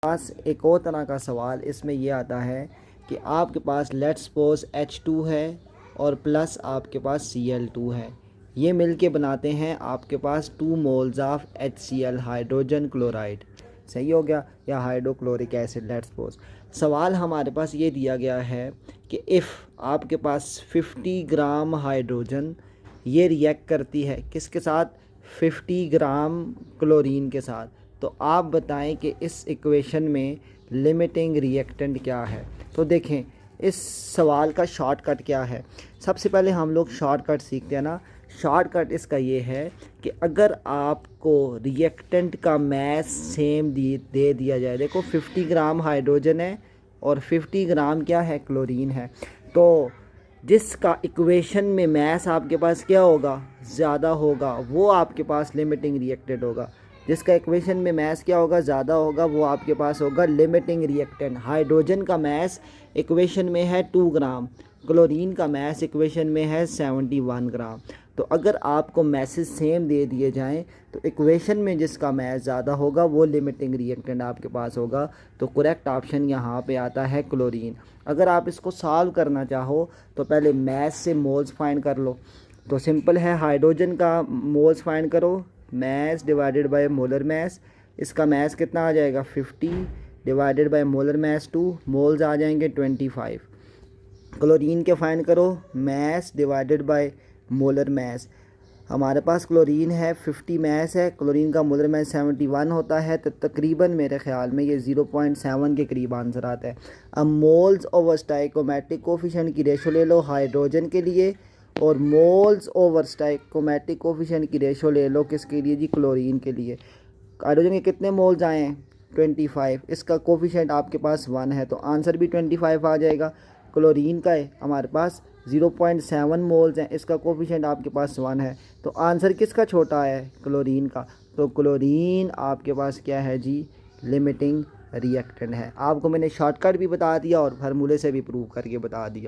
पास एक और तरह का सवाल इसमें ये आता है कि आपके पास लेट्स सपोज H2 है और प्लस आपके पास Cl2 है। ये मिलके बनाते हैं आपके पास 2 moles of HCl hydrogen chloride. सही हो गया, या हाइड्रोक्लोरिक एसिड। लेट्स सपोज सवाल हमारे पास ये दिया गया है कि इफ़ आपके पास 50 ग्राम हाइड्रोजन ये रिएक्ट करती है किसके साथ, 50 ग्राम क्लोरीन के साथ, तो आप बताएं कि इस इक्वेशन में लिमिटिंग रिएक्टेंट क्या है। तो देखें इस सवाल का शॉर्टकट क्या है। सबसे पहले हम लोग शॉर्टकट सीखते हैं ना। शॉर्टकट इसका ये है कि अगर आपको रिएक्टेंट का मैस सेम दे दिया जाए, देखो 50 ग्राम हाइड्रोजन है और 50 ग्राम क्या है, क्लोरीन है, तो जिसका इक्वेशन में मैस आपके पास क्या होगा, ज़्यादा होगा, वो आपके पास लिमिटिंग रिएक्टेंट होगा। जिसका इक्वेशन में मैस क्या होगा, ज़्यादा होगा, वो आपके पास होगा लिमिटिंग रिएक्टेंट। हाइड्रोजन का मैस इक्वेशन में है 2 ग्राम, क्लोरीन का मैस इक्वेशन में है 71 ग्राम। तो अगर आपको मैसेज सेम दे दिए जाएं तो इक्वेशन में जिसका मैस ज़्यादा होगा वो लिमिटिंग रिएक्टेंट आपके पास होगा। तो करेक्ट ऑप्शन यहाँ पे आता है क्लोरीन। अगर आप इसको सॉल्व करना चाहो तो पहले मैस से मोल्स फाइंड कर लो। तो सिंपल है, हाइड्रोजन का मोल्स फाइंड करो, mass divided by molar mass. इसका मैस कितना आ जाएगा, 50 divided by molar mass 2, moles आ जाएंगे 25। क्लोरीन के फाइंड करो, mass divided by molar mass. हमारे पास क्लोरीन है 50 मैस है, क्लोरीन का मोलर मैस 71 होता है, तो तकरीबन मेरे ख्याल में ये 0.7 के करीब आंसर आता है। अब मोल्स ओवर स्टाइकोमेट्रिक कोफिशिएंट की रेशो ले लो हाइड्रोजन के लिए, और मोल्स ओवर स्टाइकोमेट्रिक कोफिशिएंट की रेशो ले लो किसके लिए जी, क्लोरीन के लिए। हाइड्रोजन के कितने मोल्स आए हैं, 25, इसका कोफिशिएंट आपके पास 1 है तो आंसर भी 25 आ जाएगा। क्लोरीन का है हमारे पास 0.7 मोल्स हैं, इसका कोफिशिएंट आपके पास 1 है, तो आंसर किसका छोटा है, क्लोरीन का। तो क्लोरीन आपके पास क्या है जी, लिमिटिंग रिएक्टेंट है। आपको मैंने शॉर्टकट भी बता दिया और फार्मूले से भी प्रूव करके बता दिया।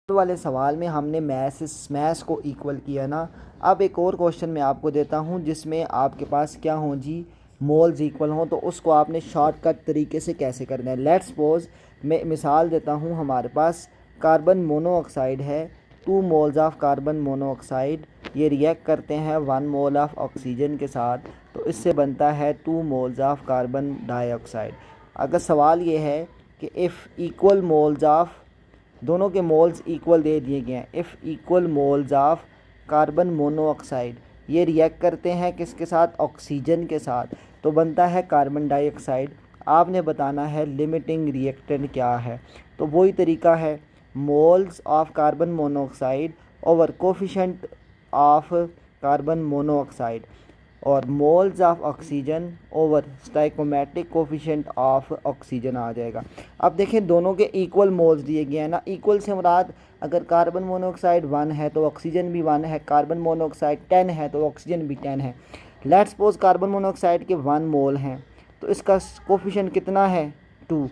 वाले सवाल में हमने मैस को इक्वल किया ना। अब एक और क्वेश्चन मैं आपको देता हूँ जिसमें आपके पास क्या हों जी, मोल्स इक्वल हों, तो उसको आपने शॉर्टकट तरीके से कैसे करना है। लेट्स सपोज मैं मिसाल देता हूँ, हमारे पास कार्बन मोनोऑक्साइड है, 2 मोल्स ऑफ कार्बन मोनोऑक्साइड, ये रिएक्ट करते हैं 1 मोल ऑफ ऑक्सीजन के साथ, तो इससे बनता है 2 मोल्स ऑफ कार्बन डाइऑक्साइड। अगर सवाल ये है कि इफ़ इक्वल मोल्स ऑफ, दोनों के मोल्स इक्वल दे दिए गए हैं, if equal moles of carbon monoxide ये रिएक्ट करते हैं किसके साथ, ऑक्सीजन के साथ, तो बनता है कार्बन डाइऑक्साइड। आपने बताना है लिमिटिंग रिएक्टेंट क्या है। तो वही तरीका है, moles of carbon monoxide over coefficient of carbon monoxide, और moles of oxygen over stoichiometric coefficient of oxygen आ जाएगा। अब देखें दोनों के इक्वल मोल्स दिए गए हैं ना। इक्वल से मुराद अगर कार्बन मोनोऑक्साइड 1 है तो ऑक्सीजन भी 1 है, कार्बन मोनोऑक्साइड 10 है तो ऑक्सीजन भी 10 है। लेट्स सपोज कार्बन मोनोऑक्साइड के 1 मोल हैं तो इसका कोफिशिएंट कितना है, 2।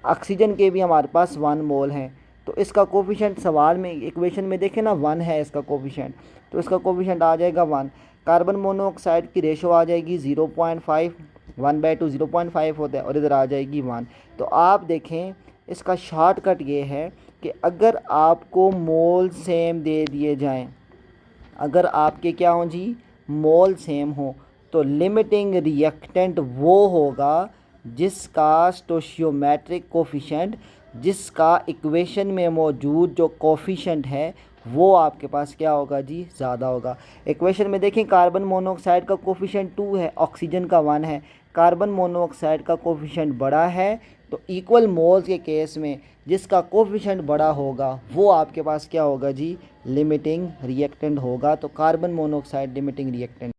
ऑक्सीजन के भी हमारे पास 1 मोल हैं तो इसका कोफिशिएंट सवाल में इक्वेशन में देखें ना 1 है इसका कोफिशिएंट, तो इसका कोफिशिएंट आ जाएगा 1। कार्बन मोनोऑक्साइड की रेशो आ जाएगी 0.5, 1/2 0.5 होता है, और इधर आ जाएगी 1। तो आप देखें इसका शॉर्टकट ये है कि अगर आपको मोल सेम दे दिए जाएं, अगर आपके क्या हों जी, मोल सेम हो, तो लिमिटिंग रिएक्टेंट वो होगा जिसका स्टोशियोमेट्रिक कोफिशिएंट, जिसका इक्वेशन में मौजूद जो कोफिशिएंट है वो आपके पास क्या होगा जी, ज़्यादा होगा। इक्वेशन में देखें कार्बन मोनोऑक्साइड का कोफिशिएंट 2 है, ऑक्सीजन का 1 है, कार्बन मोनोऑक्साइड का कोफिशिएंट बड़ा है, तो इक्वल मोल्स के केस में जिसका कोफिशिएंट बड़ा होगा वो आपके पास क्या होगा जी, लिमिटिंग रिएक्टेंट होगा। तो कार्बन मोनोऑक्साइड लिमिटिंग रिएक्टेंट।